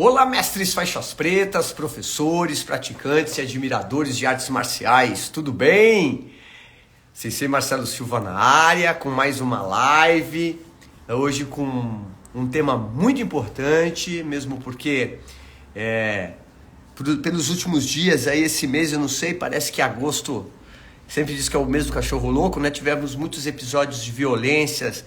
Olá, mestres faixas pretas, professores, praticantes e admiradores de artes marciais, tudo bem? Sensei Marcelo Silva na área, com mais uma live, hoje com um tema muito importante, mesmo porque pelos últimos dias, aí esse mês, eu não sei, parece que agosto sempre diz que é o mês do cachorro louco, né? Tivemos muitos episódios de violências,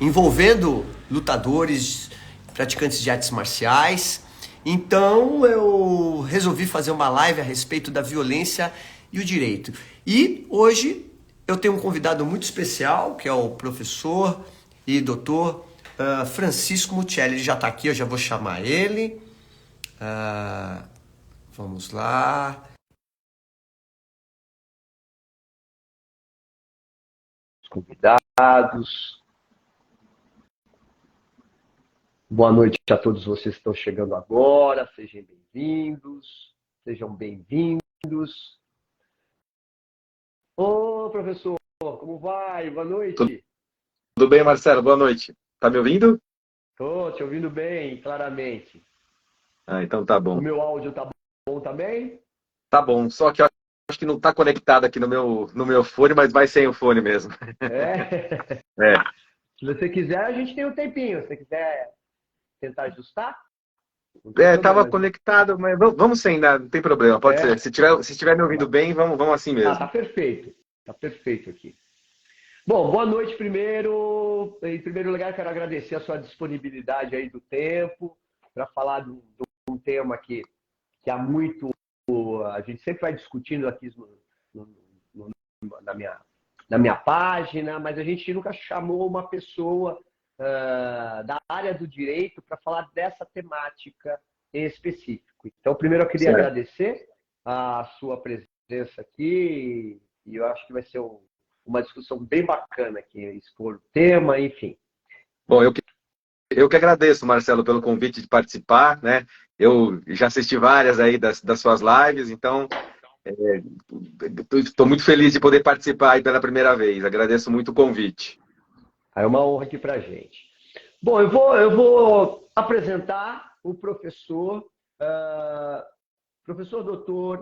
envolvendo lutadores, praticantes de artes marciais. Então eu resolvi fazer uma live a respeito da violência e o direito. E hoje eu tenho um convidado muito especial, que é o professor e doutor Francisco Muccelli. Ele já está aqui, eu já vou chamar ele. Vamos lá. Os convidados. Boa noite a todos vocês que estão chegando agora. Sejam bem-vindos. Sejam bem-vindos. Ô, professor, como vai? Boa noite. Tudo bem, Marcelo? Boa noite. Tá me ouvindo? Tô te ouvindo bem, claramente. Então tá O bom. meu áudio tá bom também? Tá bom, só que eu acho que não tá conectado aqui no meu fone, mas vai sem o fone mesmo. É. É. Se você quiser, a gente tem um tempinho. Se você quiser tentar ajustar, não tem Tava problema. conectado, mas vamos sem, né? Não tem problema, pode ser. Se tiver me ouvindo bem, vamos assim mesmo. Tá perfeito. Tá perfeito aqui. Bom, boa noite primeiro. Em primeiro lugar, quero agradecer a sua disponibilidade aí do tempo para falar de um tema que há muito a gente sempre vai discutindo aqui na minha página, mas a gente nunca chamou uma pessoa da área do direito para falar dessa temática em específico. Então, primeiro eu queria agradecer a sua presença aqui e eu acho que vai ser uma discussão bem bacana aqui, expor o tema, enfim. Bom, eu que agradeço, Marcelo, pelo convite de participar, né? Eu já assisti várias aí das suas lives, então estou muito feliz de poder participar aí pela primeira vez. Agradeço muito o convite. É uma honra aqui para a gente. Bom, eu vou apresentar o professor doutor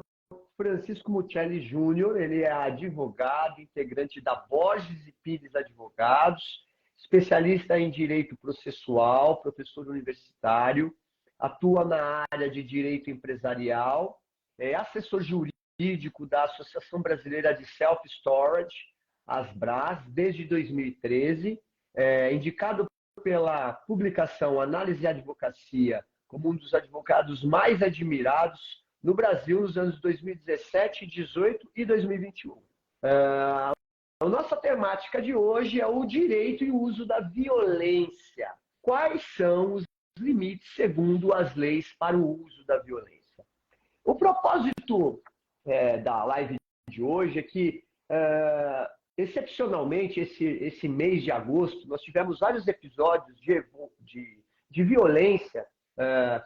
Francisco Muccelli Júnior. Ele é advogado, integrante da Borges e Pires Advogados, especialista em direito processual, professor universitário, atua na área de direito empresarial, é assessor jurídico da Associação Brasileira de Self-Storage, ASBRAS, desde 2013, indicado pela publicação Análise e Advocacia como um dos advogados mais admirados no Brasil nos anos 2017, 2018 e 2021. A nossa temática de hoje é o direito e o uso da violência. Quais são os limites segundo as leis para o uso da violência? O propósito da live de hoje é que, excepcionalmente, esse mês de agosto, nós tivemos vários episódios de violência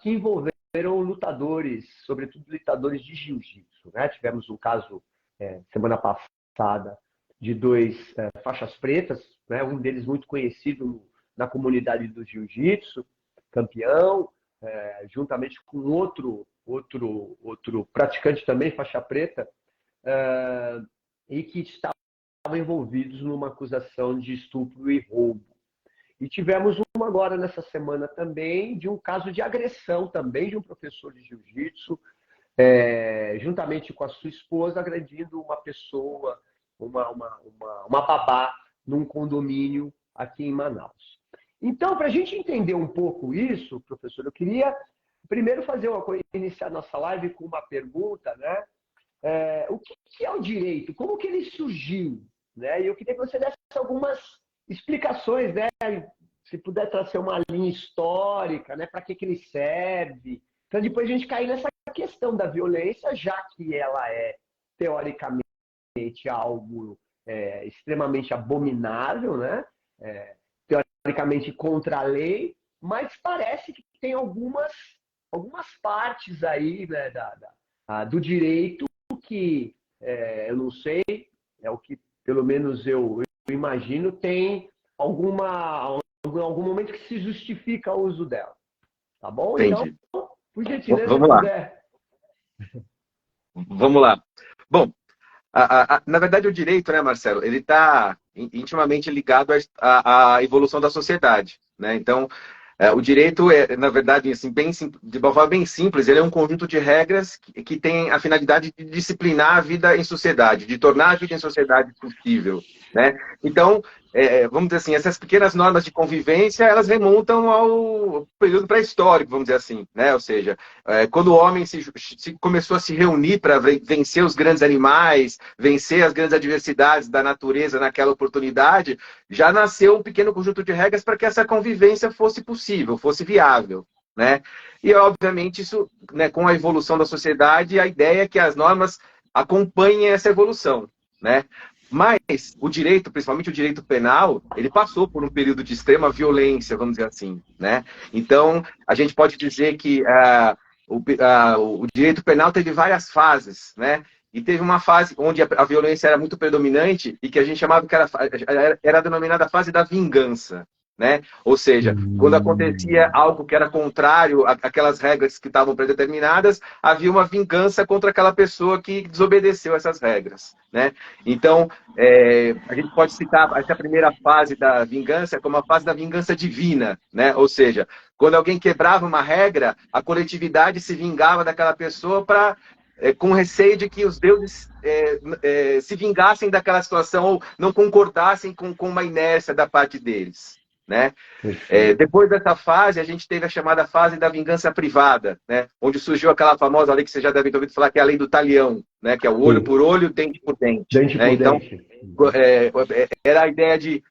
que envolveram lutadores, sobretudo lutadores de jiu-jitsu, né? Tivemos um caso semana passada de dois faixas pretas, né? Um deles muito conhecido na comunidade do jiu-jitsu, campeão, juntamente com outro praticante também, faixa preta, e que estavam envolvidos numa acusação de estupro e roubo. E tivemos uma agora nessa semana também de um caso de agressão também de um professor de jiu-jitsu, juntamente com a sua esposa, agredindo uma pessoa, uma babá, num condomínio aqui em Manaus. Então, para a gente entender um pouco isso, professor, eu queria primeiro iniciar nossa live com uma pergunta, né? O que é o direito? Como que ele surgiu? Né? E eu queria que você desse algumas explicações, né? Se puder trazer uma linha histórica, né? Para que ele serve? Então, depois a gente cair nessa questão da violência, já que ela é, teoricamente, algo extremamente abominável, né? Teoricamente contra a lei, mas parece que tem algumas partes aí, né, do direito que eu não sei, é o que pelo menos eu imagino, tem alguma em algum momento que se justifica o uso dela. Tá bom? Entendi. Então, por gentileza, Vamos lá. puder. Vamos lá. Bom, na verdade, o direito, né, Marcelo, ele está intimamente ligado à evolução da sociedade, né? Então, o direito é, na verdade, assim, de uma forma bem simples, ele é um conjunto de regras que tem a finalidade de disciplinar a vida em sociedade, de tornar a vida em sociedade possível, né? Então, vamos dizer assim, essas pequenas normas de convivência, elas remontam ao período pré-histórico, vamos dizer assim, né? Ou seja, quando o homem começou a se reunir para vencer os grandes animais, vencer as grandes adversidades da natureza naquela oportunidade, já nasceu um pequeno conjunto de regras para que essa convivência fosse possível, fosse viável, né? E, obviamente, isso, né, com a evolução da sociedade, a ideia é que as normas acompanhem essa evolução, né? Mas o direito, principalmente o direito penal, ele passou por um período de extrema violência, vamos dizer assim, né? Então, a gente pode dizer que o direito penal teve várias fases, né? E teve uma fase onde a violência era muito predominante e que a gente chamava que era denominada fase da vingança, né? Ou seja, quando acontecia algo que era contrário àquelas regras que estavam predeterminadas, havia uma vingança contra aquela pessoa que desobedeceu essas regras, né? Então, a gente pode citar essa primeira fase da vingança como a fase da vingança divina, né? Ou seja, quando alguém quebrava uma regra, a coletividade se vingava daquela pessoa com receio de que os deuses se vingassem daquela situação ou não concordassem com uma inércia da parte deles, né? Depois dessa fase, a gente teve a chamada fase da vingança privada, né? Onde surgiu aquela famosa lei que você já deve ter ouvido falar, que é a lei do talião, né? Que é o olho por olho, dente por dente. Dente né? por Então, dente. era a ideia de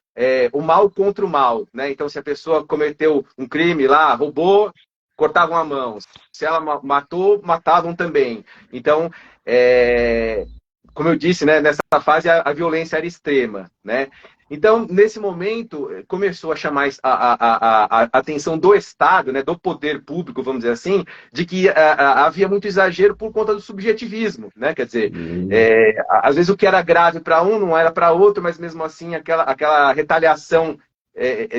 o mal contra o mal, né? Então, se a pessoa cometeu um crime lá, roubou, cortavam a mão. Se ela matou, matavam também. Então, como eu disse, né, nessa fase a violência era extrema, né? Então, nesse momento, começou a chamar a atenção do Estado, né, do poder público, vamos dizer assim, de que havia muito exagero por conta do subjetivismo, né? Quer dizer, às vezes o que era grave para um não era para outro, mas mesmo assim aquela retaliação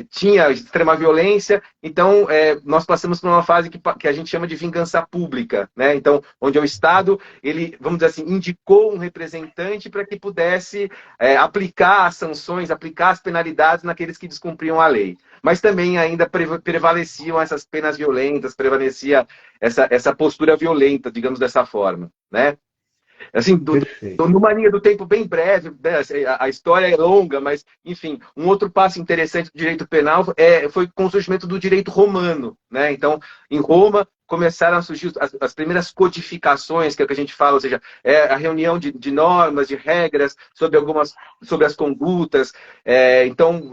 tinha extrema violência. Então, nós passamos por uma fase que a gente chama de vingança pública, né? Então, onde o Estado, ele, vamos dizer assim, indicou um representante para que pudesse aplicar as sanções, aplicar as penalidades naqueles que descumpriam a lei. Mas também ainda prevaleciam essas penas violentas, prevalecia essa postura violenta, digamos dessa forma, né? Assim, numa linha do tempo bem breve, né? A história é longa, mas, enfim, um outro passo interessante do direito penal foi com o surgimento do direito romano, né? Então, em Roma, começaram a surgir as primeiras codificações, que é o que a gente fala, ou seja, a reunião de normas, de regras sobre as condutas. Então,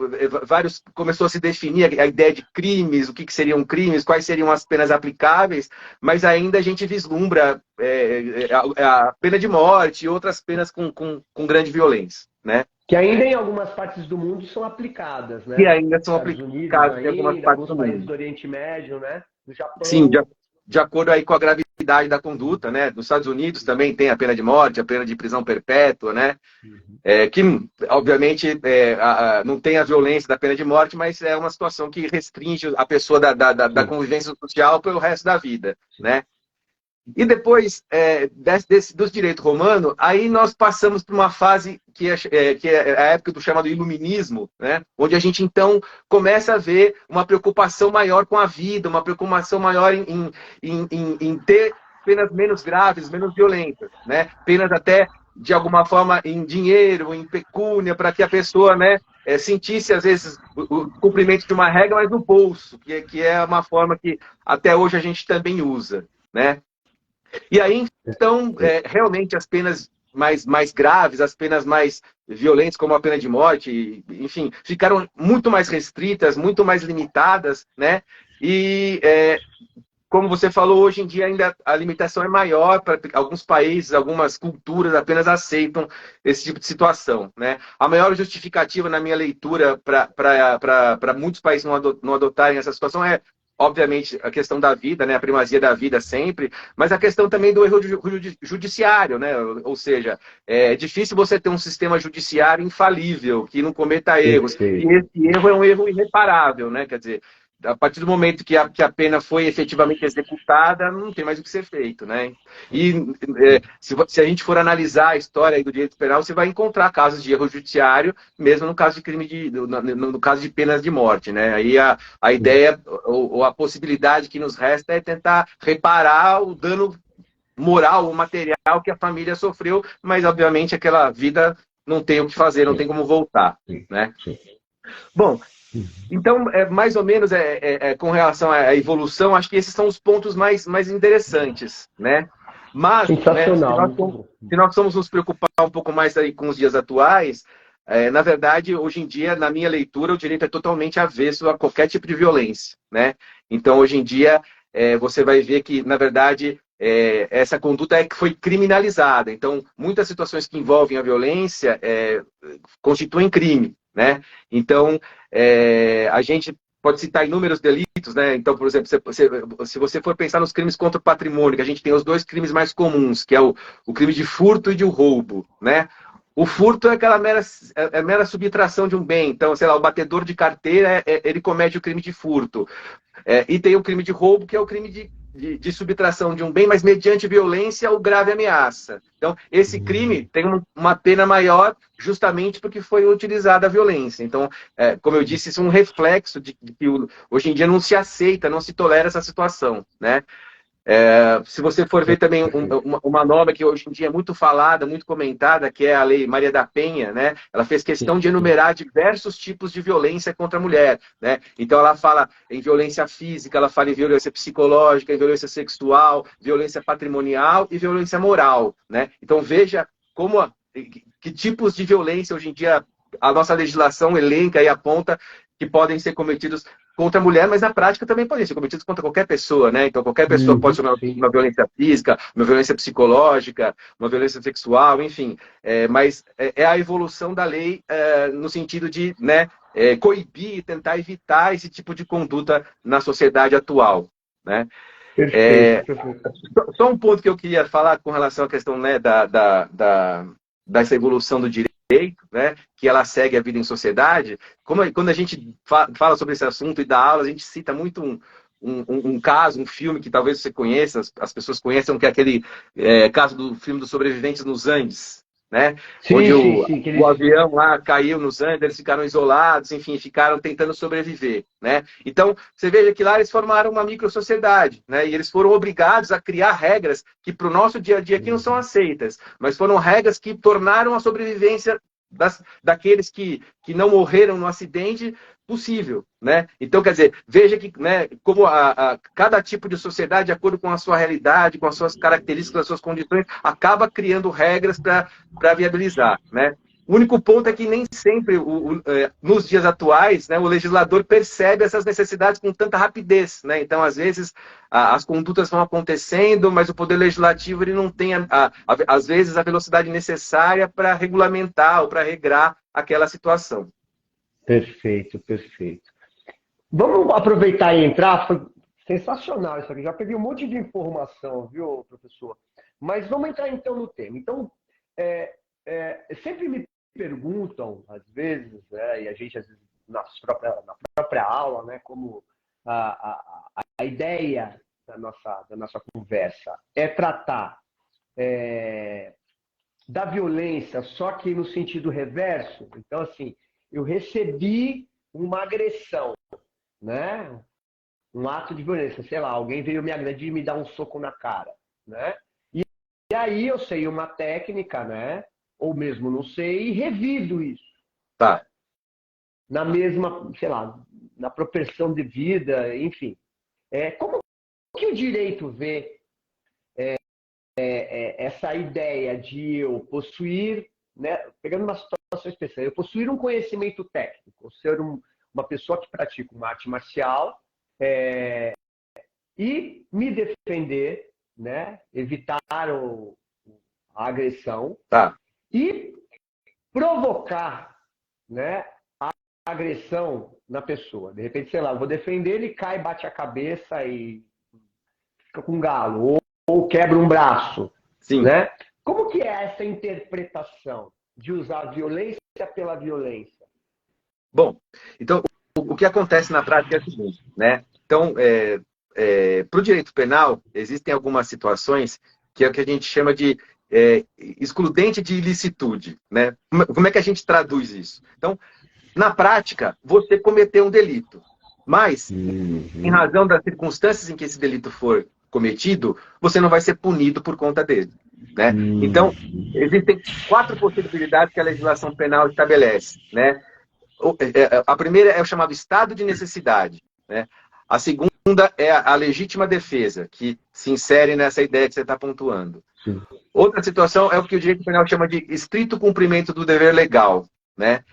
começou a se definir a ideia de crimes, o que seriam crimes, quais seriam as penas aplicáveis, mas ainda a gente vislumbra a pena de morte e outras penas com grande violência, né? Que ainda em algumas partes do mundo são aplicadas, né? Que ainda são Estados aplicadas Unidos em algumas ainda, partes alguns do países mundo. do Oriente Médio, né? No Japão. Sim, de acordo aí com a gravidade da conduta, né? Nos Estados Unidos também tem a pena de morte, a pena de prisão perpétua, né? Que, obviamente, não tem a violência da pena de morte, mas é uma situação que restringe a pessoa da convivência social pelo resto da vida, né? E depois do direito romano, aí nós passamos por uma fase que é a época do chamado iluminismo, né? Onde a gente, então, começa a ver uma preocupação maior com a vida, uma preocupação maior em ter penas menos graves, menos violentas, né? Penas até, de alguma forma, em dinheiro, em pecúnia, para que a pessoa, né, sentisse, às vezes, o cumprimento de uma regra, mas no bolso, que é uma forma que até hoje a gente também usa, né? E aí, então, realmente as penas mais graves, as penas mais violentas, como a pena de morte, enfim, ficaram muito mais restritas, muito mais limitadas, né? E, como você falou, hoje em dia ainda a limitação é maior para alguns países, algumas culturas apenas aceitam esse tipo de situação, né? A maior justificativa na minha leitura para muitos países não adotarem essa situação obviamente, a questão da vida, né, a primazia da vida sempre, mas a questão também do erro judiciário, né? Ou seja, é difícil você ter um sistema judiciário infalível, que não cometa erros. E Perfeito. esse erro é um erro irreparável, né? Quer dizer, a partir do momento que a pena foi efetivamente executada, não tem mais o que ser feito, né? E se a gente for analisar a história aí do direito penal, você vai encontrar casos de erro judiciário, mesmo no caso de no caso de penas de morte, né? Aí a ideia ou a possibilidade que nos resta é tentar reparar o dano moral ou material que a família sofreu, mas obviamente aquela vida não tem o que fazer, não tem como voltar, né? Bom, então, mais ou menos com relação à evolução, acho que esses são os pontos mais interessantes, né? Mas, né, Sensacional, muito bom. se nós vamos nos preocupar um pouco mais aí com os dias atuais, na verdade, hoje em dia, na minha leitura, o direito é totalmente avesso a qualquer tipo de violência, né? Então, hoje em dia, você vai ver que, na verdade, essa conduta foi criminalizada. Então, muitas situações que envolvem a violência constituem crime, né? Então, a gente pode citar inúmeros delitos, né? Então, por exemplo, se você for pensar nos crimes contra o patrimônio, que a gente tem os dois crimes mais comuns, que é o crime de furto e de roubo, né? O furto é aquela mera subtração de um bem. Então, sei lá, o batedor de carteira, ele comete o crime de furto. E tem o crime de roubo, que é o crime de subtração de um bem, mas mediante violência ou grave ameaça. Então, esse crime tem uma pena maior justamente porque foi utilizada a violência. Então, como eu disse, isso é um reflexo de que hoje em dia não se aceita, não se tolera essa situação, né? Se você for ver também uma norma que hoje em dia é muito falada, muito comentada, que é a Lei Maria da Penha, né? Ela fez questão de enumerar diversos tipos de violência contra a mulher, né? Então ela fala em violência física, ela fala em violência psicológica, em violência sexual, violência patrimonial e violência moral, né? Então veja que tipos de violência hoje em dia a nossa legislação elenca e aponta que podem ser cometidos contra a mulher, mas na prática também podem ser cometidos contra qualquer pessoa, né? Então qualquer pessoa pode sofrer uma violência física, uma violência psicológica, uma violência sexual, enfim. Mas é a evolução da lei no sentido de, né, coibir, tentar evitar esse tipo de conduta na sociedade atual, né? Perfeito, perfeito. Só um ponto que eu queria falar com relação à questão, né, dessa evolução do direito, né, que ela segue a vida em sociedade. Quando a gente fala sobre esse assunto e dá aula, a gente cita muito um caso, um filme que talvez você conheça, as pessoas conheçam, que é aquele caso do filme dos sobreviventes nos Andes, né? Onde o avião lá caiu nos Andes, eles ficaram isolados, enfim, ficaram tentando sobreviver, né? Então, você veja que lá eles formaram uma microsociedade, né? E eles foram obrigados a criar regras que para o nosso dia a dia aqui não são aceitas, mas foram regras que tornaram a sobrevivência daqueles que não morreram no acidente possível, né? Então, quer dizer, veja que, né, como cada tipo de sociedade, de acordo com a sua realidade, com as suas características, as suas condições, acaba criando regras para viabilizar, né? O único ponto é que nem sempre, nos dias atuais, né, o legislador percebe essas necessidades com tanta rapidez, né? Então, às vezes, as condutas vão acontecendo, mas o Poder Legislativo ele não tem, às vezes, a velocidade necessária para regulamentar ou para regrar aquela situação. Perfeito, perfeito. Vamos aproveitar e entrar. Foi sensacional isso aqui. Já peguei um monte de informação, viu, professor? Mas vamos entrar então no tema. Então, sempre me perguntam, às vezes, e a gente, às vezes, na própria aula, né, como a ideia da nossa conversa é tratar da violência, só que no sentido reverso. Então, assim, eu recebi uma agressão, né? Um ato de violência, sei lá, alguém veio me agredir e me dar um soco na cara, né? E aí eu sei uma técnica, né? Ou mesmo não sei, e revido isso. Tá. Na mesma, sei lá, na proporção de vida, enfim. Como que o direito vê essa ideia de eu possuir, né? Pegando uma situação especial, eu possuir um conhecimento técnico, ou ser uma pessoa que pratica uma arte marcial e me defender, né? Evitar a agressão Tá. e provocar, né, agressão na pessoa. De repente, sei lá, eu vou defender, ele cai, bate a cabeça e fica com um galo, ou quebra um braço, Sim. né? Como que é essa interpretação de usar a violência pela violência? Bom, então, o que acontece na prática é o seguinte, né? Então, para o direito penal, existem algumas situações que é o que a gente chama de excludente de ilicitude, né? Como é que a gente traduz isso? Então, na prática, você cometeu um delito, mas, em razão das circunstâncias em que esse delito for cometido, você não vai ser punido por conta dele, né? Então, existem 4 possibilidades que a legislação penal estabelece, né? A primeira é o chamado estado de necessidade, né? A segunda é a legítima defesa, que se insere nessa ideia que você está pontuando. Sim. Outra situação é o que o direito penal chama de estrito cumprimento do dever legal, né?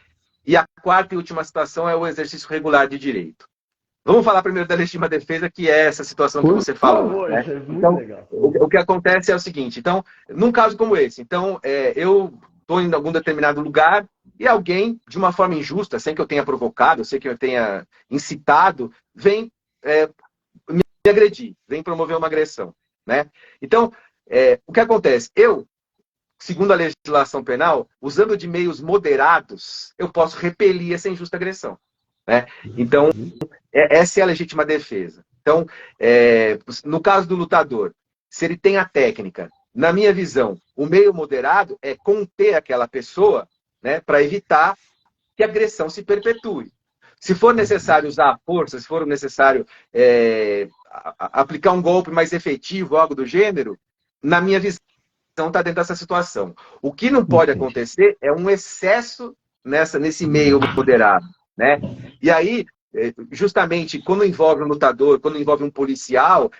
E a quarta e última situação é o exercício regular de direito. Vamos falar primeiro da legítima defesa, que é essa situação que você falou. Por favor, né? isso é muito então, legal. o que acontece é o seguinte, então, num caso como esse, então, eu estou em algum determinado lugar e alguém, de uma forma injusta, sem que eu tenha provocado, sem que eu tenha incitado, vem me agredir, vem promover uma agressão, né? Então, o que acontece? Eu, segundo a legislação penal, usando de meios moderados, eu posso repelir essa injusta agressão, né? Então, essa é a legítima defesa. Então, no caso do lutador, se ele tem a técnica, na minha visão, o meio moderado é conter aquela pessoa, né, para evitar que a agressão se perpetue. Se for necessário usar a força, se for necessário aplicar um golpe mais efetivo, algo do gênero, na minha visão, está dentro dessa situação. O que não pode acontecer é um excesso nesse meio moderado, né? E aí, justamente, quando envolve um lutador, quando envolve um policial,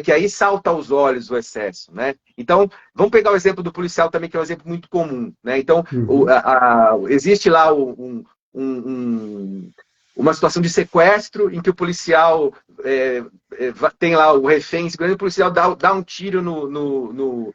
que aí salta aos olhos o excesso, né? Então, vamos pegar o exemplo do policial também, que é um exemplo muito comum, né? Então, existe lá uma situação de sequestro em que o policial tem lá o refém, e o policial dá um tiro no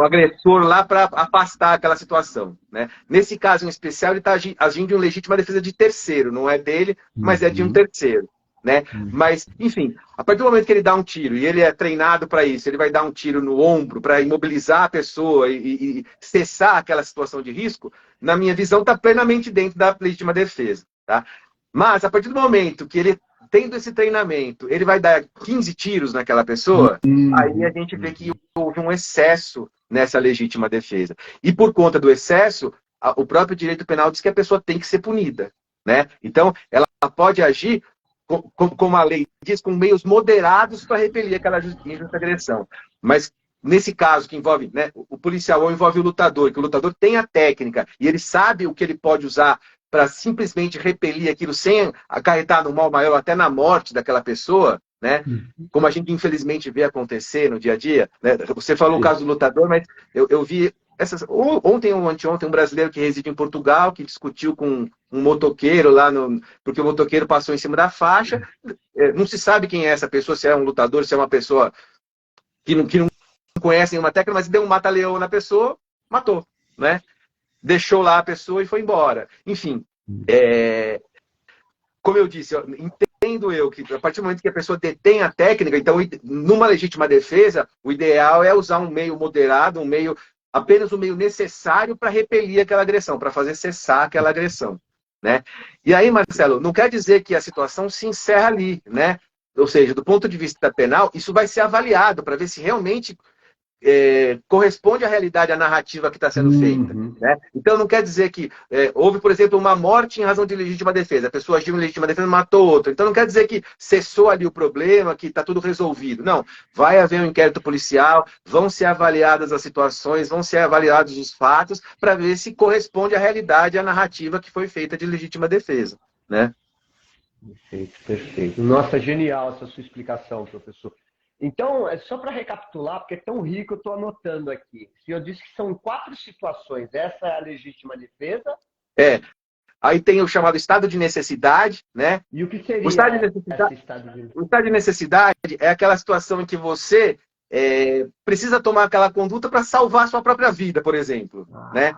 agressor lá para afastar aquela situação, né? Nesse caso em especial, ele está agindo em legítima defesa de terceiro, não é dele, mas é de um terceiro, né? Mas, enfim, a partir do momento que ele dá um tiro, e ele é treinado para isso, ele vai dar um tiro no ombro para imobilizar a pessoa e cessar aquela situação de risco, na minha visão, está plenamente dentro da legítima defesa, tá? Mas, a partir do momento que ele, tendo esse treinamento, ele vai dar 15 tiros naquela pessoa, aí a gente vê que houve um excesso nessa legítima defesa. E por conta do excesso, o próprio direito penal diz que a pessoa tem que ser punida, né? Então, ela pode agir, como a lei diz, com meios moderados para repelir aquela injusta agressão. Mas, nesse caso que envolve, né, o policial ou envolve o lutador, que o lutador tem a técnica e ele sabe o que ele pode usar para simplesmente repelir aquilo sem acarretar no mal maior, até na morte daquela pessoa, né? Como a gente infelizmente vê acontecer no dia a dia, né? Você falou o caso do lutador, mas eu vi ontem ou anteontem um brasileiro que reside em Portugal, que discutiu com um motoqueiro lá, porque o motoqueiro passou em cima da faixa, não se sabe quem é essa pessoa, se é um lutador, se é uma pessoa que não conhece nenhuma técnica, mas deu um mata-leão na pessoa, matou, né? Deixou lá a pessoa e foi embora. Enfim, como eu disse, entendo eu que a partir do momento que a pessoa detém a técnica, então, numa legítima defesa, o ideal é usar um meio moderado, apenas o meio necessário para repelir aquela agressão, para fazer cessar aquela agressão, né? E aí, Marcelo, não quer dizer que a situação se encerra ali, né? Ou seja, do ponto de vista penal, isso vai ser avaliado para ver se realmente corresponde à realidade, à narrativa que está sendo feita, né? Então, não quer dizer que houve, por exemplo, uma morte em razão de legítima defesa. A pessoa agiu em legítima defesa e matou outro. Então, não quer dizer que cessou ali o problema, que está tudo resolvido. Não. Vai haver um inquérito policial, vão ser avaliadas as situações, vão ser avaliados os fatos para ver se corresponde à realidade, à narrativa que foi feita de legítima defesa, né? Perfeito, perfeito. Nossa, genial essa sua explicação, professor. Então, só para recapitular, porque é tão rico, eu estou anotando aqui. Se eu disse que são 4 situações, essa é a legítima defesa? Aí tem o chamado estado de necessidade, né? E o que seria o estado de necessidade é aquela situação em que você precisa tomar aquela conduta para salvar a sua própria vida, por exemplo, né?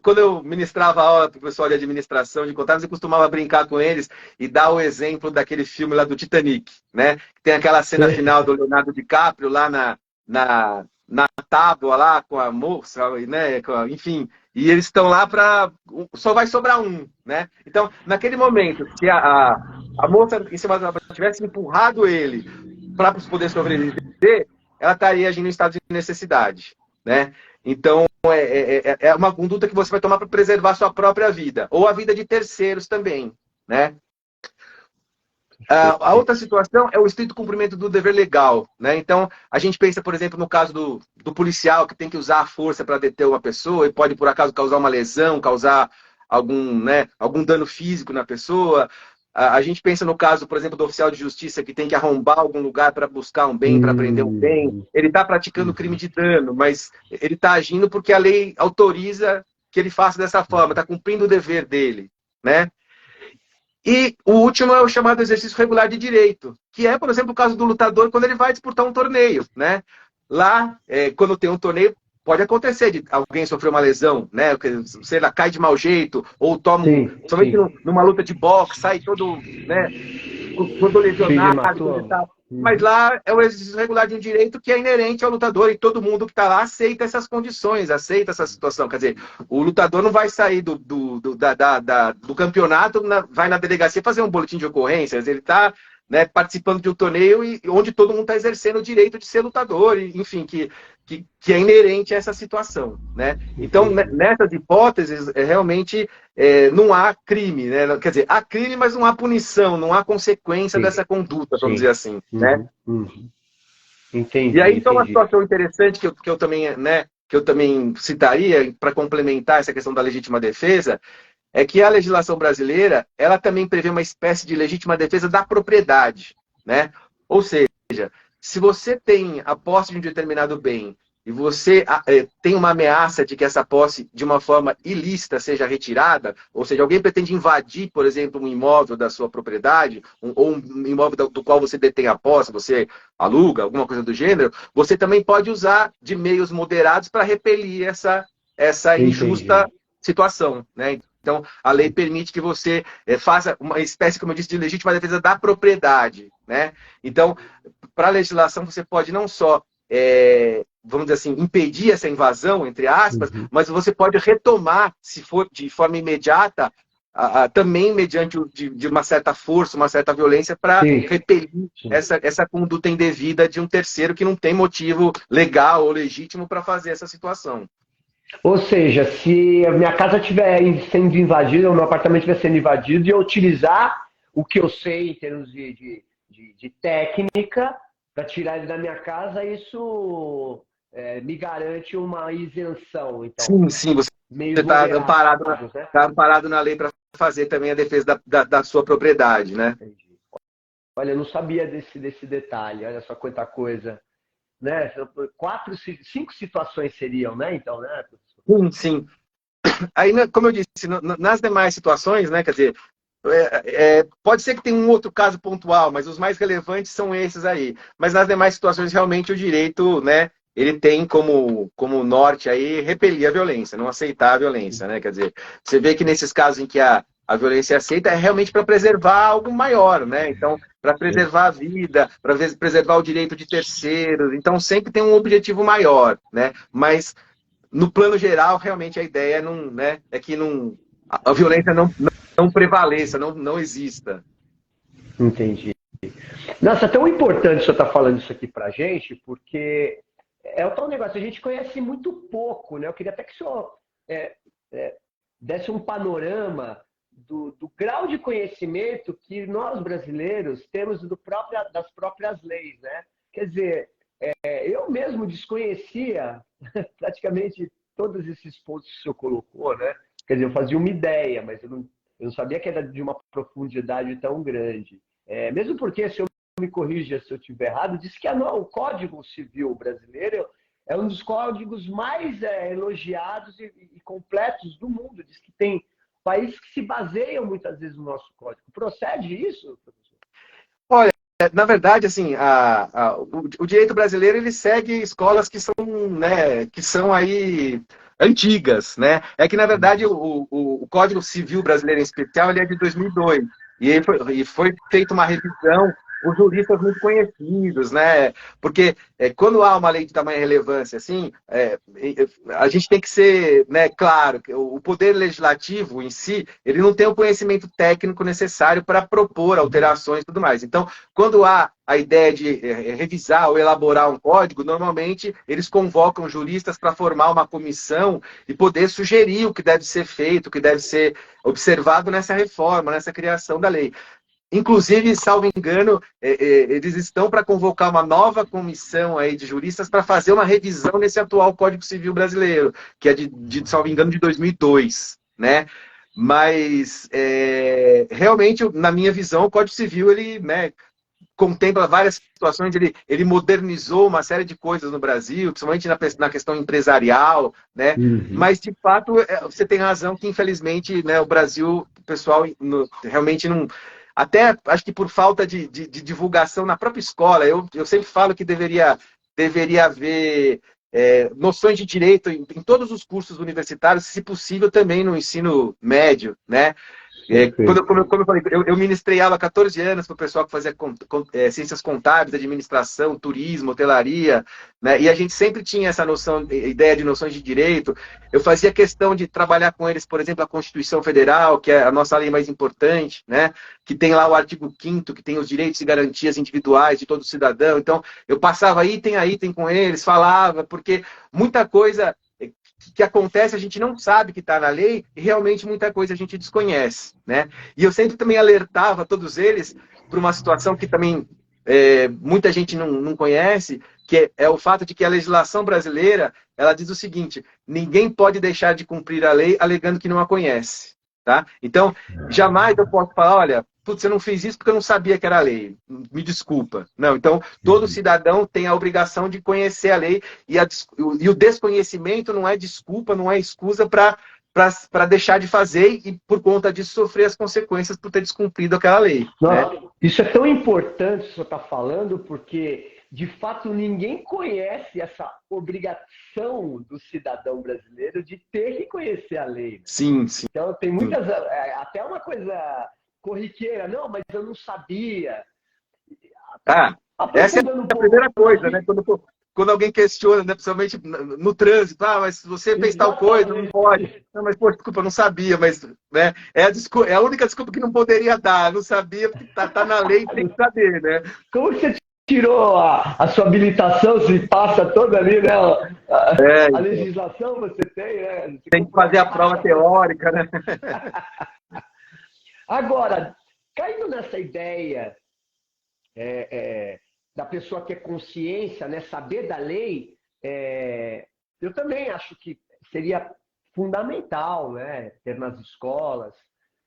quando eu ministrava aula para o pessoal de administração, de contábeis, eu costumava brincar com eles e dar o exemplo daquele filme lá do Titanic, né? Tem aquela cena final do Leonardo DiCaprio lá na tábua lá com a moça, né? Enfim, e eles estão lá para... Só vai sobrar um, né? Então, naquele momento, se a moça em cima da tivesse empurrado ele para poder sobreviver, ela estaria agindo em estado de necessidade, né? Então, é uma conduta que você vai tomar para preservar a sua própria vida, ou a vida de terceiros também, né? A outra situação é o estrito cumprimento do dever legal, né? Então, a gente pensa, por exemplo, no caso do policial que tem que usar a força para deter uma pessoa e pode, por acaso, causar uma lesão, causar algum dano físico na pessoa. A gente pensa no caso, por exemplo, do oficial de justiça que tem que arrombar algum lugar para buscar um bem, para prender um bem. Ele está praticando crime de dano, mas ele está agindo porque a lei autoriza que ele faça dessa forma, está cumprindo o dever dele, né? E o último é o chamado exercício regular de direito, que é, por exemplo, o caso do lutador quando ele vai disputar um torneio, né? Lá, quando tem um torneio, pode acontecer de alguém sofrer uma lesão, né? Sei lá, cai de mau jeito, ou toma, somente numa luta de boxe, sai todo, né? Todo lesionado, coisa e tal. Mas lá é o exercício regular de um direito que é inerente ao lutador e todo mundo que está lá aceita essas condições, aceita essa situação. Quer dizer, o lutador não vai sair do campeonato, vai na delegacia fazer um boletim de ocorrências, ele está, né, participando de um torneio onde todo mundo está exercendo o direito de ser lutador, enfim, que é inerente a essa situação, né? Então, nessas hipóteses, realmente não há crime, né? Quer dizer, há crime, mas não há punição, não há consequência dessa conduta, vamos dizer assim, né? Entendi. E aí, então, uma situação interessante que eu também, né, que eu também citaria para complementar essa questão da legítima defesa, é que a legislação brasileira, ela também prevê uma espécie de legítima defesa da propriedade, né? Ou seja, se você tem a posse de um determinado bem e você tem uma ameaça de que essa posse, de uma forma ilícita, seja retirada, ou seja, alguém pretende invadir, por exemplo, um imóvel da sua propriedade, ou um imóvel do qual você detém a posse, você aluga, alguma coisa do gênero, você também pode usar de meios moderados para repelir essa injusta situação, né? Então, a lei permite que você faça uma espécie, como eu disse, de legítima defesa da propriedade, né? Então, para a legislação, você pode não só, vamos dizer assim, impedir essa invasão, entre aspas, mas você pode retomar, se for de forma imediata, também mediante de uma certa força, uma certa violência, para repelir essa conduta indevida de um terceiro que não tem motivo legal ou legítimo para fazer essa situação. Ou seja, se a minha casa estiver sendo invadida, ou meu apartamento estiver sendo invadido, e eu utilizar o que eu sei em termos de técnica para tirar ele da minha casa, isso me garante uma isenção. Então, sim, você está amparado na lei para fazer também a defesa da sua propriedade, né? Entendi. Olha, eu não sabia desse detalhe, olha só quanta coisa. Né? 5 situações seriam, né? Então, né, professor? Sim. Aí, como eu disse, nas demais situações, né, quer dizer, pode ser que tenha um outro caso pontual, mas os mais relevantes são esses aí. Mas nas demais situações, realmente, o direito, né, ele tem como norte aí repelir a violência, não aceitar a violência, né? Quer dizer, você vê que nesses casos em que a violência é aceita é realmente para preservar algo maior, né? Então, para preservar a vida, para preservar o direito de terceiros. Então, sempre tem um objetivo maior, né? Mas, no plano geral, realmente a ideia é que a violência não prevaleça, não exista. Entendi. Nossa, é tão importante o senhor estar falando isso aqui para a gente, porque é o tal negócio, a gente conhece muito pouco, né? Eu queria até que o senhor desse um panorama do grau de conhecimento que nós brasileiros temos das próprias leis, né? Quer dizer, eu mesmo desconhecia praticamente todos esses pontos que o senhor colocou, né? Quer dizer, eu fazia uma ideia, mas eu não sabia que era de uma profundidade tão grande. Mesmo porque, se eu me corrija se eu estiver errado, diz que o Código Civil brasileiro é um dos códigos mais elogiados e completos do mundo. Diz que tem países que se baseiam muitas vezes no nosso código. Procede isso, professor? Olha, na verdade, assim, o direito brasileiro ele segue escolas que são, né, que são aí antigas, né? É que, na verdade, o Código Civil Brasileiro, em especial, ele é de 2002. E foi feita uma revisão por juristas muito conhecidos, né? Porque quando há uma lei de tamanha relevância, assim, a gente tem que ser, né, claro, que o poder legislativo em si, ele não tem o conhecimento técnico necessário para propor alterações e tudo mais. Então, quando há a ideia de revisar ou elaborar um código, normalmente eles convocam juristas para formar uma comissão e poder sugerir o que deve ser feito, o que deve ser observado nessa reforma, nessa criação da lei. Inclusive, salvo engano, eles estão para convocar uma nova comissão aí de juristas para fazer uma revisão nesse atual Código Civil brasileiro, que é salvo engano, de 2002, né? Mas, realmente, na minha visão, o Código Civil, ele, né, contempla várias situações, ele modernizou uma série de coisas no Brasil, principalmente na questão empresarial, né? Mas, de fato, você tem razão que, infelizmente, né, o Brasil, o pessoal realmente não... Até, acho que por falta de divulgação na própria escola, eu sempre falo que deveria haver noções de direito em todos os cursos universitários, se possível também no ensino médio, né? Como eu falei, eu ministrei aula há 14 anos para o pessoal que fazia ciências contábeis, administração, turismo, hotelaria, né? E a gente sempre tinha essa noção, ideia de noções de direito. Eu fazia questão de trabalhar com eles, por exemplo, a Constituição Federal, que é a nossa lei mais importante, né? Que tem lá o artigo 5º, que tem os direitos e garantias individuais de todo cidadão. Então, eu passava item a item com eles, falava, porque muita coisa que acontece, a gente não sabe que está na lei e realmente muita coisa a gente desconhece, né? E eu sempre também alertava todos eles para uma situação que também muita gente não conhece, que é o fato de que a legislação brasileira, ela diz o seguinte: ninguém pode deixar de cumprir a lei alegando que não a conhece, tá? Então, jamais eu posso falar, olha, putz, eu não fiz isso porque eu não sabia que era lei, me desculpa. Não, então, todo cidadão tem a obrigação de conhecer a lei e o desconhecimento não é desculpa, não é excusa para deixar de fazer e, por conta disso, sofrer as consequências por ter descumprido aquela lei. Não, né? isso é tão importante que o senhor está falando, porque, de fato, ninguém conhece essa obrigação do cidadão brasileiro de ter que conhecer a lei. Sim, sim. Então, tem muitas... até uma coisa corriqueira. Não, mas eu não sabia. Essa é a primeira coisa, né? Quando alguém questiona, né, principalmente no trânsito, mas se você fez tal coisa, não pode. Não, mas, pô, desculpa, eu não sabia, mas né, é a única desculpa que não poderia dar. Não sabia, porque tá na lei, tem que saber, né? Como você tirou a sua habilitação, se passa toda ali, né? A legislação você tem, né? Você tem que fazer a prova teórica, né? Agora, caindo nessa ideia da pessoa ter consciência, né, saber da lei, eu também acho que seria fundamental, né, ter nas escolas,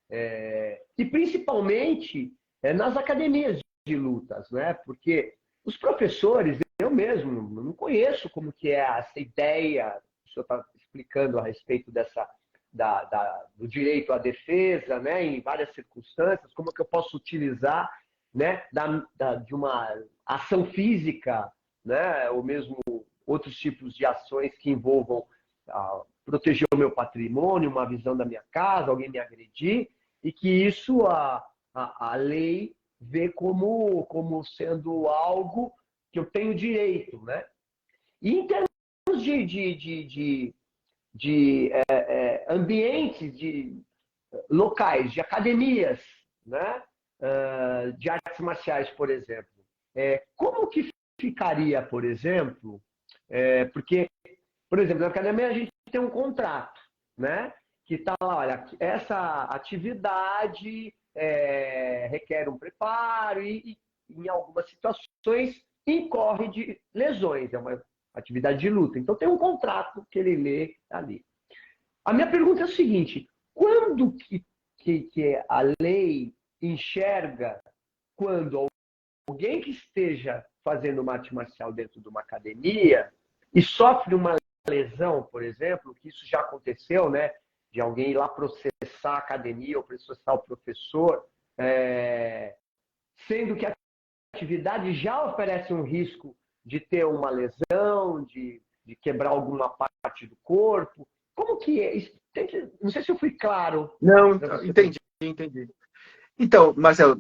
e principalmente nas academias de lutas, né, porque os professores, eu mesmo não conheço como que é essa ideia, o senhor está explicando a respeito do direito à defesa, né, em várias circunstâncias, como é que eu posso utilizar, né, de uma ação física, né, ou mesmo outros tipos de ações que envolvam proteger o meu patrimônio, uma visão da minha casa, alguém me agredir, e que isso a lei vê como sendo algo que eu tenho direito, né? E em termos de ambientes, locais, de academias, né? De artes marciais, por exemplo. Como que ficaria, por exemplo, porque, por exemplo, na academia a gente tem um contrato, né? Que está lá, olha, essa atividade requer um preparo e, em algumas situações, incorre de lesões, é uma atividade de luta. Então, tem um contrato que ele lê ali. A minha pergunta é o seguinte: quando que a lei enxerga quando alguém que esteja fazendo uma arte marcial dentro de uma academia e sofre uma lesão, por exemplo, que isso já aconteceu, né? De alguém ir lá processar a academia ou processar o professor, sendo que a atividade já oferece um risco de ter uma lesão, de quebrar alguma parte do corpo. Como que é? Não sei se eu fui claro. Não, entendi. Então, Marcelo,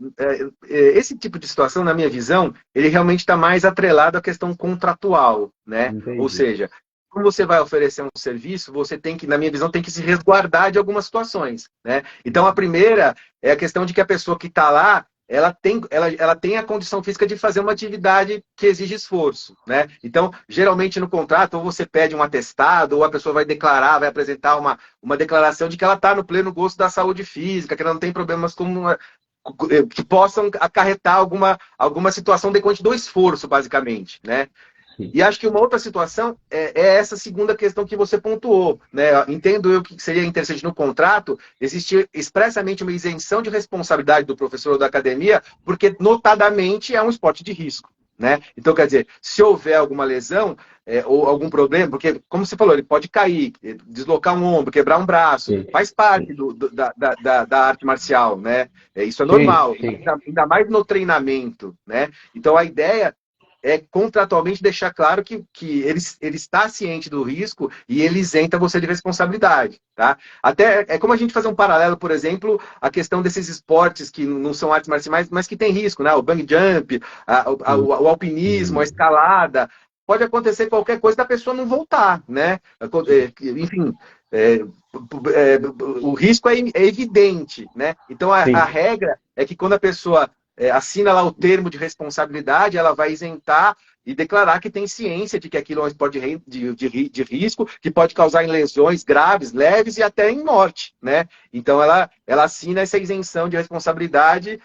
esse tipo de situação, na minha visão, ele realmente está mais atrelado à questão contratual, né? Entendi. Ou seja, como você vai oferecer um serviço, você tem que, na minha visão, tem que se resguardar de algumas situações, né? Então, a primeira é a questão de que a pessoa que está lá, ela tem a condição física de fazer uma atividade que exige esforço, né? Então, geralmente no contrato, ou você pede um atestado, ou a pessoa vai declarar, vai apresentar uma declaração de que ela está no pleno gozo da saúde física, que ela não tem problemas que possam acarretar alguma situação decorrente do esforço, basicamente, né? Sim. E acho que uma outra situação é essa segunda questão que você pontuou, né? Entendo eu que seria interessante no contrato existir expressamente uma isenção de responsabilidade do professor ou da academia, porque notadamente é um esporte de risco, né? Então, quer dizer, se houver alguma lesão ou algum problema, porque, como você falou, ele pode cair, deslocar um ombro, quebrar um braço, Sim. faz parte da arte marcial, né? Isso é normal, Sim. ainda mais no treinamento, né? Então, a ideia é contratualmente deixar claro que ele está ciente do risco e ele isenta você de responsabilidade, tá? Até é como a gente fazer um paralelo, por exemplo, a questão desses esportes que não são artes marciais, mas que tem risco, né? O bungee jump, o alpinismo, a escalada. Pode acontecer qualquer coisa da pessoa não voltar, né? Enfim, o risco é evidente, né? Então a regra é que quando a pessoa assina lá o termo de responsabilidade, ela vai isentar e declarar que tem ciência de que aquilo é um esporte de risco, que pode causar em lesões graves, leves e até em morte, né? Então ela assina essa isenção de responsabilidade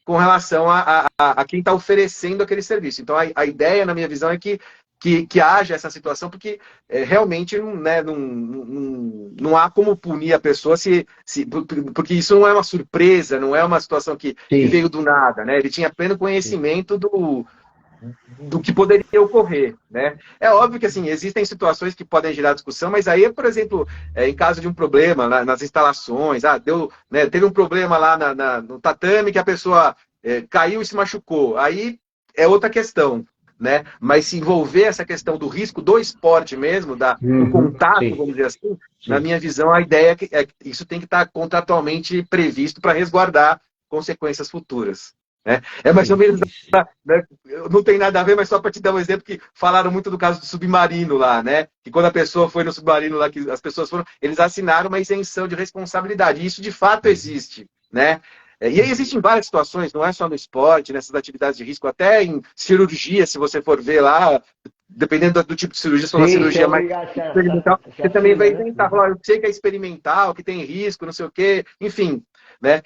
com relação a quem está oferecendo aquele serviço. Então a ideia, na minha visão, é que haja essa situação, porque realmente né, não há como punir a pessoa porque isso não é uma surpresa, não é uma situação que veio do nada, né? Ele tinha pleno conhecimento do que poderia ocorrer, né? É óbvio que assim existem situações que podem gerar discussão, mas aí, por exemplo, em caso de um problema nas instalações, teve um problema lá no tatame que a pessoa caiu e se machucou, aí é outra questão, né? Mas se envolver essa questão do risco do esporte mesmo, do contato, vamos dizer assim, na minha visão, a ideia é que isso tem que estar contratualmente previsto para resguardar consequências futuras. Né? É mais ou menos, né? Não tem nada a ver, mas só para te dar um exemplo, que falaram muito do caso do submarino lá, né? Que quando a pessoa foi no submarino lá, que as pessoas foram, eles assinaram uma isenção de responsabilidade. E isso de fato existe, né? E aí existem várias situações, não é só no esporte, nessas atividades de risco, até em cirurgia, se você for ver lá, dependendo do tipo de cirurgia, se for uma cirurgia mais experimental, você também vai tentar falar, eu sei que é experimental, que tem risco, não sei o quê, enfim, né?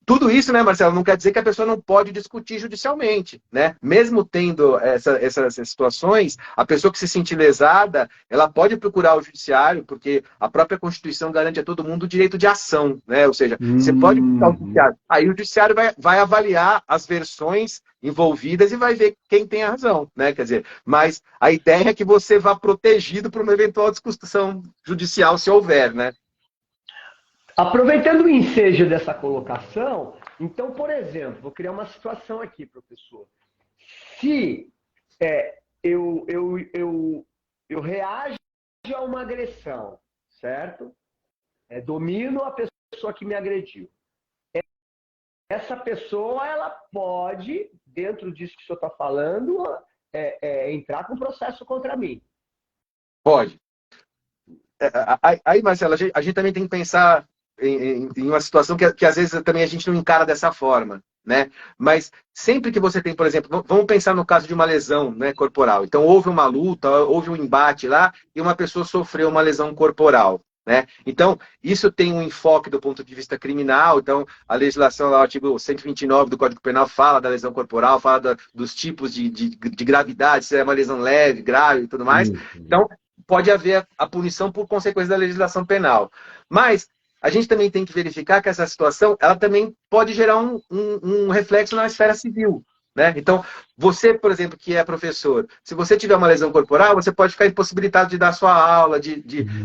Tudo isso, né, Marcelo, não quer dizer que a pessoa não pode discutir judicialmente, né? Mesmo tendo essas situações, a pessoa que se sentir lesada, ela pode procurar o judiciário, porque a própria Constituição garante a todo mundo o direito de ação, né? Ou seja, você pode procurar o judiciário. Aí o judiciário vai avaliar as versões envolvidas e vai ver quem tem a razão, né? Quer dizer, mas a ideia é que você vá protegido por uma eventual discussão judicial, se houver, né? Aproveitando o ensejo dessa colocação, então, por exemplo, vou criar uma situação aqui, professor. Se eu reajo a uma agressão, certo? Domino a pessoa que me agrediu. Essa pessoa, ela pode, dentro disso que o senhor está falando, entrar com processo contra mim. Pode. Aí, Marcelo, a gente também tem que pensar em uma situação que às vezes também a gente não encara dessa forma, né? Mas sempre que você tem, por exemplo, vamos pensar no caso de uma lesão, né, corporal. Então, houve uma luta, houve um embate lá e uma pessoa sofreu uma lesão corporal, né? Então, isso tem um enfoque do ponto de vista criminal. Então, a legislação, lá, o artigo 129 do Código Penal fala da lesão corporal, fala dos tipos de gravidade, se é uma lesão leve, grave e tudo mais. Então, pode haver a punição por consequência da legislação penal. Mas a gente também tem que verificar que essa situação ela também pode gerar um reflexo na esfera civil, né? Então, você, por exemplo, que é professor, se você tiver uma lesão corporal, você pode ficar impossibilitado de dar sua aula,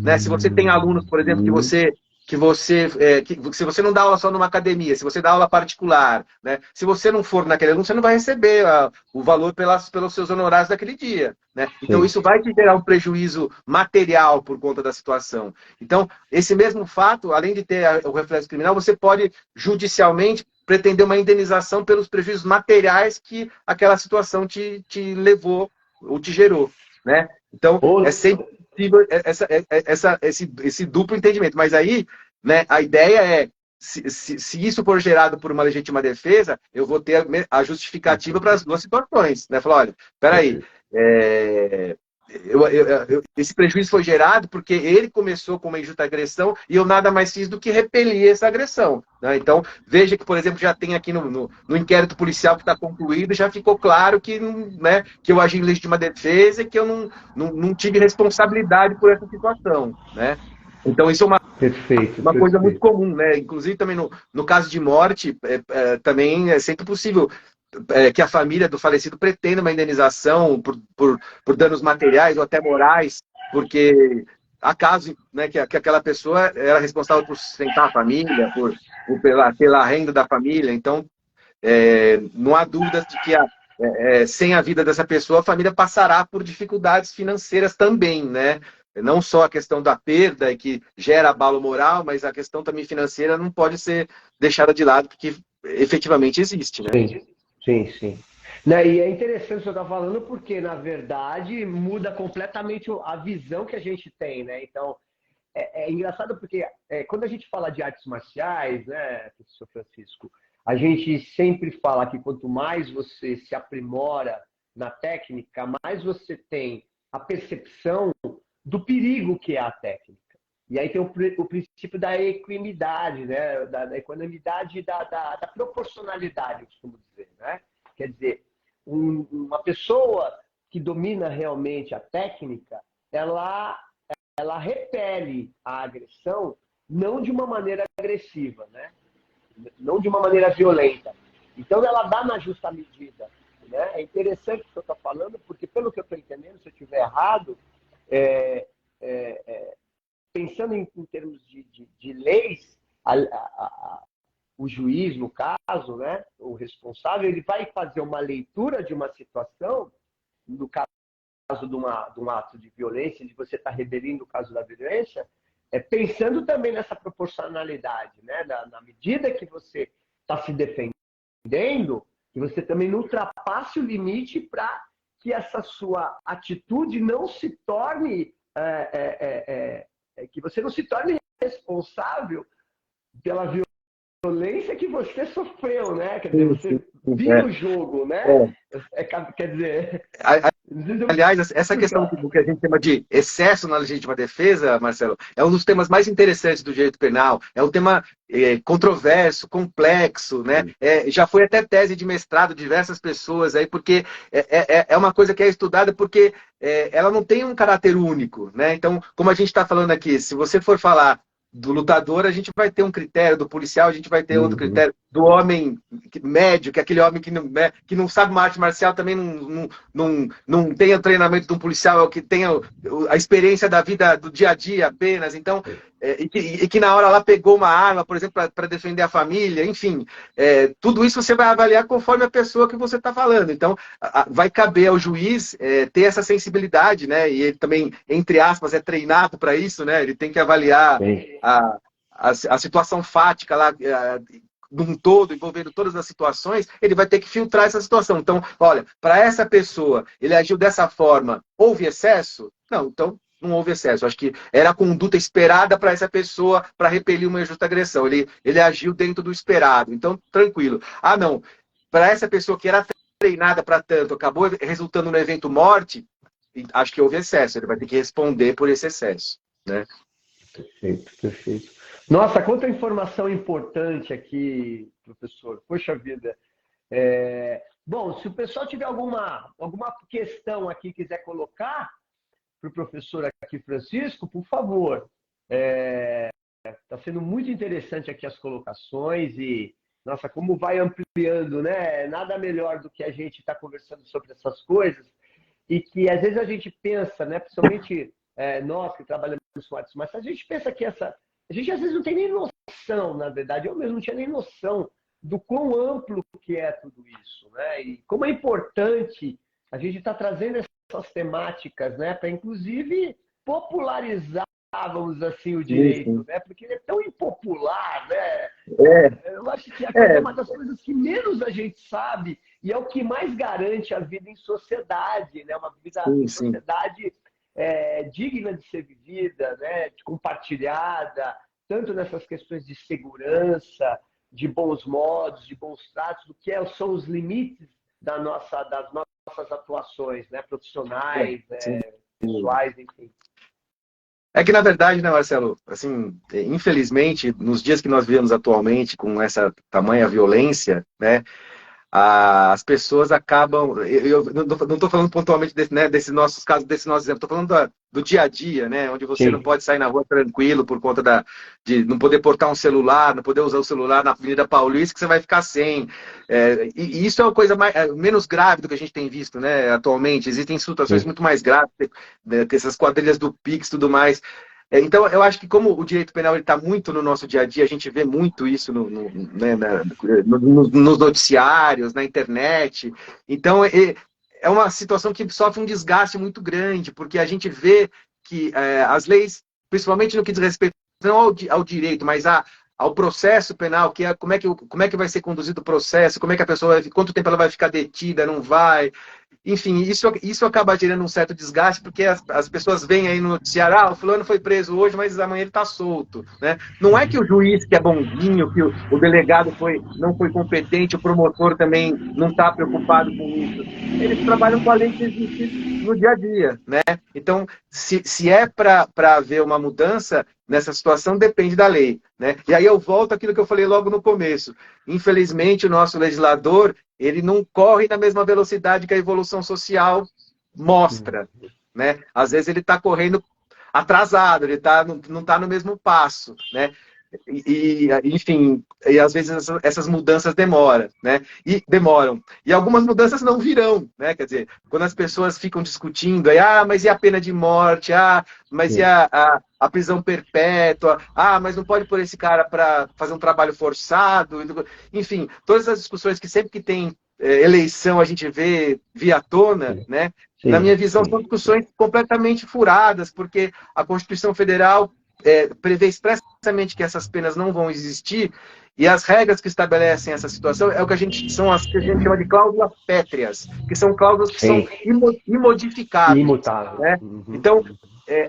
né? Se você tem alunos, por exemplo, que você se você não dá aula só numa academia, se você dá aula particular, né? Se você não for naquele aluno, você não vai receber o valor pelos seus honorários daquele dia, né? Então, Sim. isso vai te gerar um prejuízo material por conta da situação. Então, esse mesmo fato, além de ter o reflexo criminal, você pode judicialmente pretender uma indenização pelos prejuízos materiais que aquela situação te levou ou te gerou, né? Então, é Ou, sempre possível esse duplo entendimento. Mas aí, né, a ideia é, se isso for gerado por uma legítima defesa, eu vou ter a justificativa para as duas situações. Né? Falar, olha, peraí, esse prejuízo foi gerado porque ele começou com uma injusta agressão e eu nada mais fiz do que repelir essa agressão. Né? Então, veja que, por exemplo, já tem aqui no inquérito policial que está concluído, já ficou claro que, né, que eu agi em legítima defesa e que eu não tive responsabilidade por essa situação. Né? Então, isso é perfeito, uma coisa muito perfeito. comum. Né? Inclusive, também no caso de morte, também é sempre possível que a família do falecido pretenda uma indenização por danos materiais ou até morais, porque há casos, né, que aquela pessoa era responsável por sustentar a família, pela renda da família. Então, não há dúvidas de que sem a vida dessa pessoa, a família passará por dificuldades financeiras também, né? Não só a questão da perda e que gera abalo moral, mas a questão também financeira não pode ser deixada de lado, porque efetivamente existe, né? Sim, sim, sim. Né, e é interessante o que você está falando, porque, na verdade, muda completamente a visão que a gente tem, né? Então, é engraçado porque quando a gente fala de artes marciais, né, professor Francisco, a gente sempre fala que quanto mais você se aprimora na técnica, mais você tem a percepção do perigo que é a técnica. E aí tem o princípio da equidade, né? Da equanimidade e da proporcionalidade, eu costumo dizer. Né? Quer dizer, uma pessoa que domina realmente a técnica, ela repele a agressão não de uma maneira agressiva, né? Não de uma maneira violenta. Então, ela dá na justa medida. Né? É interessante o que eu estou falando, porque, pelo que eu estou entendendo, se eu estiver errado, é, pensando em termos de leis, o juiz, no caso, né, o responsável, ele vai fazer uma leitura de uma situação, no caso de um ato de violência, de você estar rebelindo o caso da violência, pensando também nessa proporcionalidade, né, na medida que você está se defendendo, que você também não ultrapasse o limite para que essa sua atitude não se torne que você não se torne responsável pela violência que você sofreu, né? Quer dizer, você vira o jogo, né? Quer dizer, Aliás, essa questão do que a gente chama de excesso na legítima defesa, Marcelo, é um dos temas mais interessantes do direito penal. É um tema controverso, complexo, né? Já foi até tese de mestrado de diversas pessoas aí, porque é uma coisa que é estudada porque ela não tem um caráter único, né? Então, como a gente está falando aqui, se você for falar do lutador, a gente vai ter um critério, do policial, a gente vai ter outro critério, do homem médio, que é aquele homem que não sabe uma arte marcial, também não tem o treinamento de um policial, é o que tem a experiência da vida do dia a dia apenas. Então, e que na hora lá pegou uma arma, por exemplo, para defender a família, enfim, tudo isso você vai avaliar conforme a pessoa que você está falando. Então, vai caber ao juiz ter essa sensibilidade, né? E ele também, entre aspas, é treinado para isso, né? Ele tem que avaliar a situação fática lá, num todo, envolvendo todas as situações, ele vai ter que filtrar essa situação. Então, olha, para essa pessoa, ele agiu dessa forma, houve excesso? Não, então não houve excesso. Acho que era a conduta esperada para essa pessoa para repelir uma injusta agressão. Ele agiu dentro do esperado. Então, tranquilo. Ah, não. Para essa pessoa que era treinada para tanto, acabou resultando no evento morte, acho que houve excesso. Ele vai ter que responder por esse excesso. Né? Perfeito, perfeito. Nossa, quanta informação importante aqui, professor. Poxa vida. Bom, se o pessoal tiver alguma questão aqui quiser colocar para o professor aqui, Francisco, por favor. Está sendo muito interessante aqui as colocações e, nossa, como vai ampliando, né? Nada melhor do que a gente estar conversando sobre essas coisas e que às vezes a gente pensa, né? Principalmente nós que trabalhamos com artes marciais, a gente pensa que a gente às vezes não tem nem noção, na verdade, eu mesmo não tinha nem noção do quão amplo que é tudo isso, né? E como é importante a gente estar trazendo essas temáticas, né? Para, inclusive, popularizar, vamos dizer assim, o direito, né? Porque ele é tão impopular, né? Eu acho que é uma das coisas que menos a gente sabe e é o que mais garante a vida em sociedade, né? Uma vida em sociedade digna de ser vivida, né? Compartilhada, tanto nessas questões de segurança, de bons modos, de bons tratos, do que são os limites das nossas atuações, né? Profissionais, pessoais, enfim. É que, na verdade, né, Marcelo, assim, infelizmente, nos dias que nós vivemos atualmente, com essa tamanha violência, né, as pessoas acabam. Eu não estou falando pontualmente desses nossos casos, desse nosso exemplo, estou falando do dia a dia, né? Onde você não pode sair na rua tranquilo por conta de não poder portar um celular, não poder usar o celular na Avenida Paulista, que você vai ficar sem. E isso é uma coisa menos grave do que a gente tem visto, né? Atualmente. Existem situações muito mais graves, né, essas quadrilhas do Pix e tudo mais. Então, eu acho que como o direito penal está muito no nosso dia a dia, a gente vê muito isso nos noticiários, na internet. Então, é uma situação que sofre um desgaste muito grande, porque a gente vê que as leis, principalmente no que diz respeito não ao direito, mas ao processo penal, que é como é que vai ser conduzido o processo, como é que a pessoa, quanto tempo ela vai ficar detida, não vai. Enfim, isso acaba gerando um certo desgaste, porque as pessoas veem aí no noticiário, o fulano foi preso hoje, mas amanhã ele está solto, né? Não é que o juiz que é bonzinho, que o delegado não foi competente, o promotor também não está preocupado com isso. Eles trabalham com a lei que existe no dia a dia, né? Então, se é para haver uma mudança nessa situação, depende da lei, né? E aí eu volto àquilo que eu falei logo no começo. Infelizmente, o nosso legislador, ele não corre na mesma velocidade que a evolução social mostra, né? Às vezes ele está correndo atrasado, ele não está no mesmo passo, né? Enfim, às vezes essas mudanças demoram, né? Demoram. E algumas mudanças não virão, né? Quer dizer, quando as pessoas ficam discutindo, aí, mas e a pena de morte? Mas e a prisão perpétua? Mas não pode pôr esse cara para fazer um trabalho forçado? Enfim, todas as discussões que sempre que tem eleição a gente vê via tona, né? Na minha visão, são discussões completamente furadas, porque a Constituição Federal prevê expressamente que essas penas não vão existir, e as regras que estabelecem essa situação são as que a gente chama de cláusulas pétreas, que são cláusulas que são imodificáveis. Imutável. Né? Então,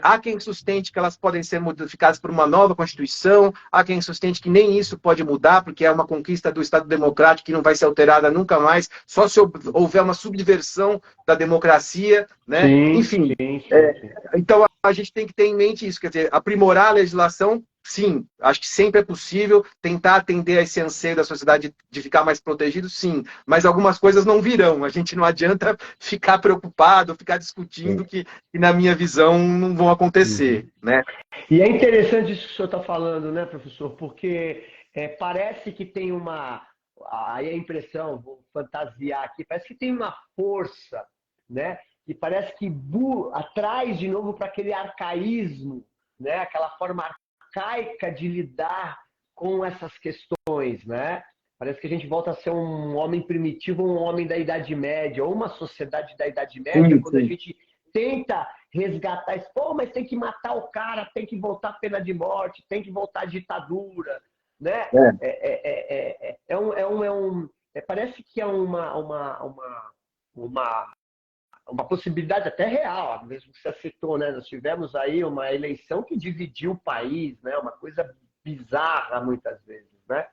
há quem sustente que elas podem ser modificadas por uma nova Constituição, há quem sustente que nem isso pode mudar, porque é uma conquista do Estado Democrático que não vai ser alterada nunca mais, só se houver uma subversão da democracia, né? Enfim, então a gente tem que ter em mente isso, quer dizer, aprimorar a legislação, sim, acho que sempre é possível, tentar atender a esse anseio da sociedade de ficar mais protegido, sim, mas algumas coisas não virão, a gente não adianta ficar preocupado, ficar discutindo que na minha visão não vão acontecer, né? E é interessante isso que o senhor está falando, né, professor, porque parece que tem aí a impressão, vou fantasiar aqui, parece que tem uma força, né, e parece que atrás de novo para aquele arcaísmo, né, aquela forma arcaica de lidar com essas questões, né? Parece que a gente volta a ser um homem primitivo, um homem da Idade Média, ou uma sociedade da Idade Média, quando a gente tenta resgatar isso, mas tem que matar o cara, tem que voltar a pena de morte, tem que voltar a ditadura, né? Parece que é uma possibilidade até real, mesmo que você citou, né? Nós tivemos aí uma eleição que dividiu o país, né? Uma coisa bizarra muitas vezes, né?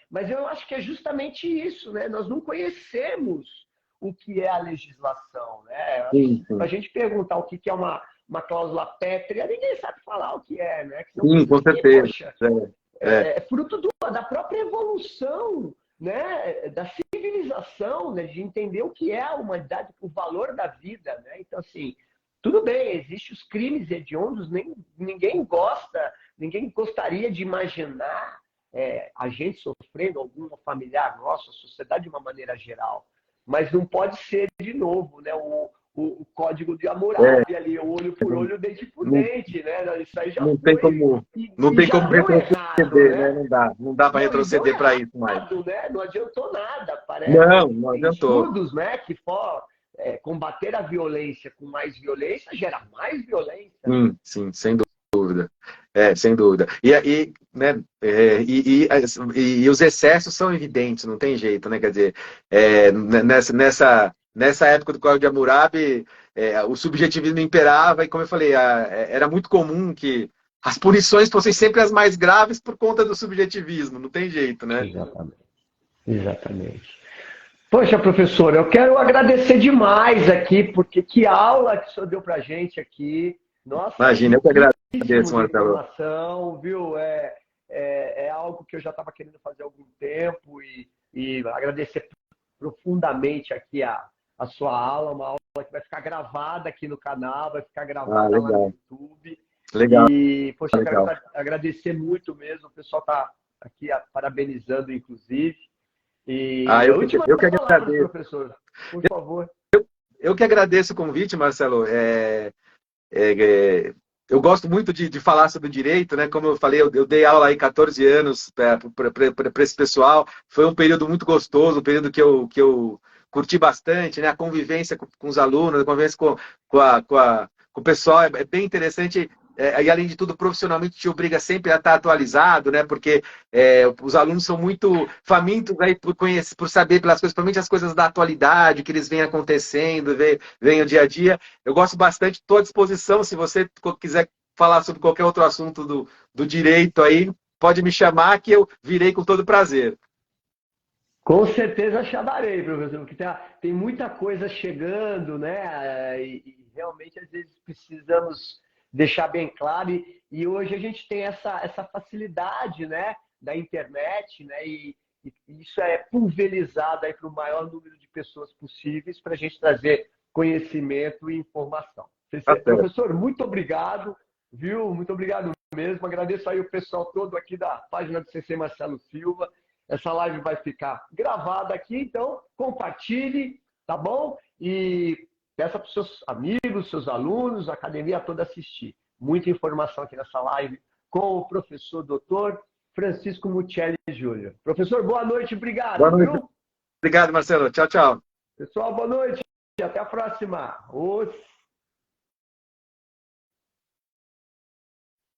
Mas eu acho que é justamente isso, né? Nós não conhecemos o que é a legislação, né? Para a gente perguntar o que é uma cláusula pétrea, ninguém sabe falar o que é, né? Que sim, com certeza. Poxa, é fruto da própria evolução, né, da civilização, né, de entender o que é a humanidade, o valor da vida, né? Então, assim, tudo bem, existem os crimes hediondos, ninguém gosta, ninguém gostaria de imaginar a gente sofrendo, algum familiar nosso, a sociedade de uma maneira geral, mas não pode ser de novo, né, o código de Hammurabi ali, olho por olho, dente por dente, né? Isso aí já não tem como, não tem como retroceder, né? Não dá para retroceder para isso mais. Né? Não adiantou nada, parece. Não adiantou. Estudos, né, que combater a violência com mais violência gera mais violência. Sim, sem dúvida. Sem dúvida. Né, e os excessos são evidentes, não tem jeito, né? Quer dizer, nessa época do Código de Hammurabi, o subjetivismo imperava e, como eu falei, era muito comum que as punições fossem sempre as mais graves por conta do subjetivismo, não tem jeito, né? Exatamente. Poxa, professor, eu quero agradecer demais aqui, porque que aula que o senhor deu pra gente aqui. Nossa, imagina, eu que agradeço, Marcelo. Informação, viu? É algo que eu já estava querendo fazer há algum tempo e agradecer profundamente aqui a sua aula, uma aula que vai ficar gravada aqui no canal, vai ficar gravada lá no YouTube. Legal. E, poxa, eu quero agradecer muito mesmo, o pessoal está aqui parabenizando, inclusive. E eu que agradeço, professor, por favor. Eu que agradeço o convite, Marcelo. Eu gosto muito de falar sobre o direito, né? Como eu falei, eu dei aula aí 14 anos para esse pessoal. Foi um período muito gostoso, um período que eu curti bastante, né? A convivência com os alunos, a convivência com o pessoal é bem interessante. E além de tudo, profissionalmente te obriga sempre a estar atualizado, né? Porque os alunos são muito famintos aí por saber pelas coisas, principalmente as coisas da atualidade, que eles vêm acontecendo, vêm o dia a dia. Eu gosto bastante, estou à disposição, se você quiser falar sobre qualquer outro assunto do direito aí, pode me chamar que eu virei com todo prazer. Com certeza chamarei, professor, porque tem muita coisa chegando, né? E realmente, às vezes, precisamos deixar bem claro. E hoje a gente tem essa facilidade, né, da internet, né? E isso é pulverizado para o maior número de pessoas possíveis para a gente trazer conhecimento e informação. Professor, muito obrigado, viu? Muito obrigado mesmo. Agradeço aí o pessoal todo aqui da página do CC Marcelo Silva. Essa live vai ficar gravada aqui, então compartilhe, tá bom? E peça para os seus amigos, seus alunos, a academia toda assistir. Muita informação aqui nessa live com o professor doutor Francisco Muccelli Júnior. Professor, boa noite, obrigado. Boa noite. Viu? Obrigado, Marcelo. Tchau, tchau. Pessoal, boa noite. Até a próxima.